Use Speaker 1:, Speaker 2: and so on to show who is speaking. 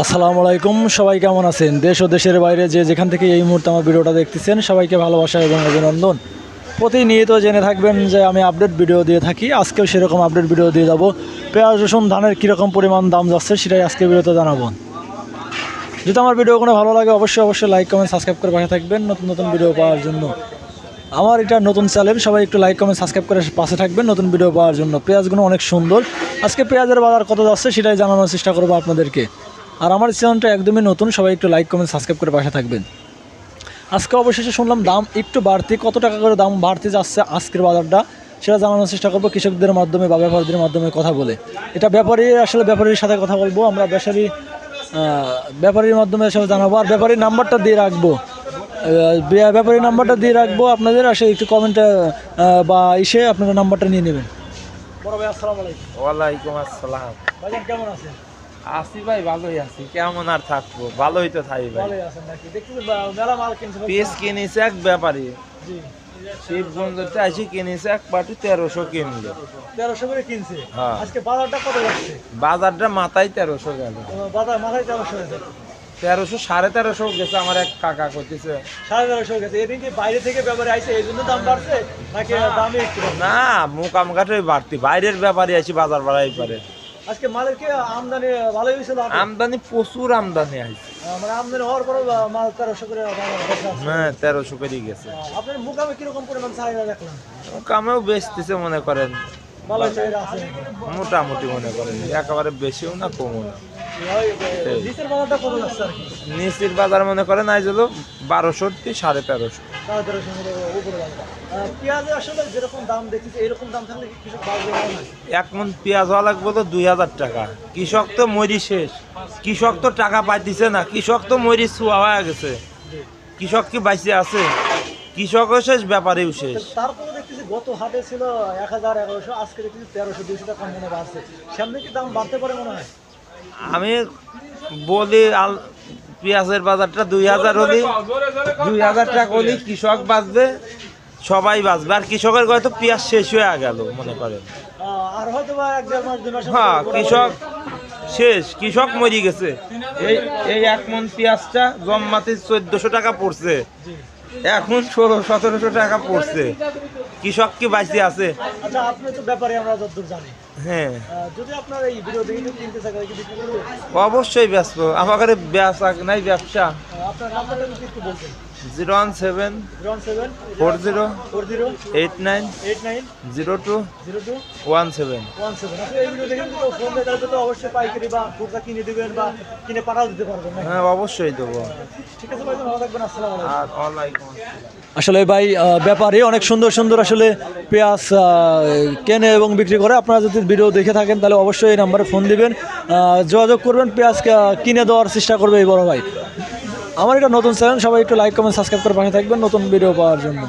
Speaker 1: আসসালামু আলাইকুম, সবাই কেমন আছেন? দেশ ও দেশের বাইরে যে যেখান থেকে এই মুহূর্তে আমার ভিডিওটা দেখতেছেন সবাইকে ভালোবাসা এবং অভিনন্দন। প্রতিনিয়ত জেনে থাকবেন যে আমি আপডেট ভিডিও দিয়ে থাকি। আজকেও সেরকম আপডেট ভিডিও দিয়ে যাব। পেঁয়াজ রসুন ধানের কীরকম পরিমাণ দাম যাচ্ছে সেটাই আজকে ভিডিওতে জানাবো। যদি আমার ভিডিওগুলো ভালো লাগে অবশ্যই লাইক কমেন্ট সাবস্ক্রাইব করে পাশে থাকবেন নতুন নতুন ভিডিও পাওয়ার জন্য। আমার এটা নতুন চ্যানেল, সবাই একটু লাইক কমেন্ট সাবস্ক্রাইব করে পাশে থাকবেন নতুন ভিডিও পাওয়ার জন্য। পেঁয়াজগুলো অনেক সুন্দর। আজকে পেঁয়াজের বাজার কত যাচ্ছে সেটাই জানানোর চেষ্টা করবো আপনাদেরকে। আর আমার চ্যানেলটা একদমই নতুন, সবাই একটু লাইক কমেন্ট সাবস্ক্রাইব করে পাশে থাকবেন। আজকে অবশেষে শুনলাম দাম একটু বাড়তি, কত টাকা করে দাম বাড়তে যাচ্ছে আজকের বাজারটা সেটা জানানোর চেষ্টা করবো কৃষকদের মাধ্যমে বা ব্যাপারীদের মাধ্যমে কথা বলে। এটা ব্যাপারীর সাথে কথা বলবো আমরা, ব্যাপারীর মাধ্যমে আসলে জানাবো। আর ব্যাপারীর নাম্বারটা দিয়ে রাখবো, আপনাদের আসলে একটু কমেন্টে বা আপনারা নাম্বারটা নিয়ে নেবেন। বড় ভাই আসসালামু আলাইকুম।
Speaker 2: ওয়ালাইকুম আসসালাম।
Speaker 1: ভাইজান কেমন আছেন?
Speaker 2: আছি ভাই, ভালোই আছি। কেমন আর থাকবো, ভালোই তো থাকি ভাই।
Speaker 1: ভালোই আছেন নাকি? দেখতেছি মেলা মাল কিনছেন।
Speaker 2: পিস কিনেছে এক ব্যাপারী,
Speaker 1: জি,
Speaker 2: শিবগঞ্জতে আসি কিনেছে এক পাটি 1300 কিনলো।
Speaker 1: 1300 করে কিনছে।
Speaker 2: হ্যাঁ।
Speaker 1: আজকে বাজারটা কত যাচ্ছে?
Speaker 2: বাজারটা মাথায় 1300 গেল।
Speaker 1: বাজার মাথায় 1300 গেছে।
Speaker 2: 1300 1350 গেছে। আমার এক কাকা করতেছে
Speaker 1: 1350 গেছে। এদিন কি বাইরে থেকে ব্যাপারে আইছে এই জন্য দাম বাড়ছে নাকি দামই একটু বাড়ছে?
Speaker 2: না, মুকাম ঘাটই বাড়তি, বাইরের ব্যাপারী আসি বাজার বাড়াই পারে।
Speaker 1: আজকে মালের কি আমদানি ভালোই হয়েছিল?
Speaker 2: আমদানি প্রচুর আমদানি আছে।
Speaker 1: মানে আমদানি হওয়ার পরে মাল 1300 করে বাজার।
Speaker 2: হ্যাঁ, 1300 করে গেছে।
Speaker 1: আপনার মুকামে কিরকম পরিমাণ চাহিদা দেখলাম?
Speaker 2: মুকামেও বেচতেছে মনে করেন
Speaker 1: ভালোই চাহিদা আছে
Speaker 2: মোটামুটি, মনে করেন একেবারে বেশিও না কমও না।
Speaker 1: নিচের বাজারটা কত যাচ্ছে আর কি?
Speaker 2: নিচের বাজার মনে করেন আজ হলো 1200 1350।
Speaker 1: 1350 উপরে বাজার। পেঁয়াজে আসলে যেরকম দাম দেখতেছি এরকম দাম থাকলে কি কৃষক বাঁচবে না?
Speaker 2: এক মন পেঁয়াজ হওয়া লাগবে তো 2000 টাকা। কৃষক তো মরি শেষ, কৃষক তো টাকা পাইতেছে না, কৃষক তো মরি ছোঁয়া হয়ে গেছে। কৃষক কি বাইসে আছে? কৃষকও শেষ, ব্যাপারেও শেষ।
Speaker 1: তারপরে দেখতেছি গত হাটে ছিল 1000-1100, আজকে দেখতেছি 1300-200 টাকা মনে বাড়ছে। সামনে কি দাম বাড়তে পারে মনে হয়?
Speaker 2: আমি বলি পেঁয়াজের বাজারটা 2000 হলে 2000 টাকা হলে কৃষক বাঁচবে, সবাই বাঁচবে। আর কৃষকের হয়তো পেঁয়াজ শেষ হয়ে গেল মনে করেন।
Speaker 1: আর হয়তো বা 1-1.5 মাস 2 মাস।
Speaker 2: হ্যাঁ, কৃষক শেষ, কৃষক মরি গেছে। এই এক মন পেঁয়াজটা জম্মাতে 1400 টাকা পড়ছে, এখন 1600-1700 টাকা পড়ছে। কৃষক কি বাইসে আছে?
Speaker 1: আচ্ছা, আপনি তো ব্যাপারে আমরা যতদূর জানি।
Speaker 2: হ্যাঁ,
Speaker 1: যদি আপনার এই ভিডিও দেখে কিনতে চান কি বিক্রি করবে?
Speaker 2: অবশ্যই ব্যস্ত। আমার ব্যবসা নাই, ব্যবসা।
Speaker 1: আপনার নাম্বারটা যদি একটু বলতেন।
Speaker 2: 017
Speaker 1: 017
Speaker 2: 40
Speaker 1: 40
Speaker 2: 89
Speaker 1: 89
Speaker 2: 02
Speaker 1: 02
Speaker 2: 17।
Speaker 1: 17। আসলে এই ভিডিও দেখে কিন্তু ফোন দিয়ে তাহলে তো অবশ্যই পাইকারি বা খুচরা কিনে দিবেন বা কিনে পাঠাও দিতে পারবেন না?
Speaker 2: হ্যাঁ, অবশ্যই দেবো।
Speaker 1: ঠিক আছে ভাই, ভালো থাকবেন। আসসালামু আলাইকুম।
Speaker 2: আর ওয়ালাইকুম আসসালাম।
Speaker 1: আসলে ভাই ব্যাপারে অনেক সুন্দর সুন্দর আসলে পেঁয়াজ কেনে এবং বিক্রি করে। আপনারা যদি ভিডিও দেখে থাকেন তাহলে অবশ্যই এই নাম্বারে ফোন দিবেন, যোগাযোগ করবেন, পেঁয়াজ কিনে দেওয়ার চেষ্টা করবে এই বড় ভাই। আমার এটা নতুন চ্যানেল, সবাই একটু লাইক কমেন্ট সাবস্ক্রাইব করে পাশে থাকবেন নতুন ভিডিও পাওয়ার জন্য।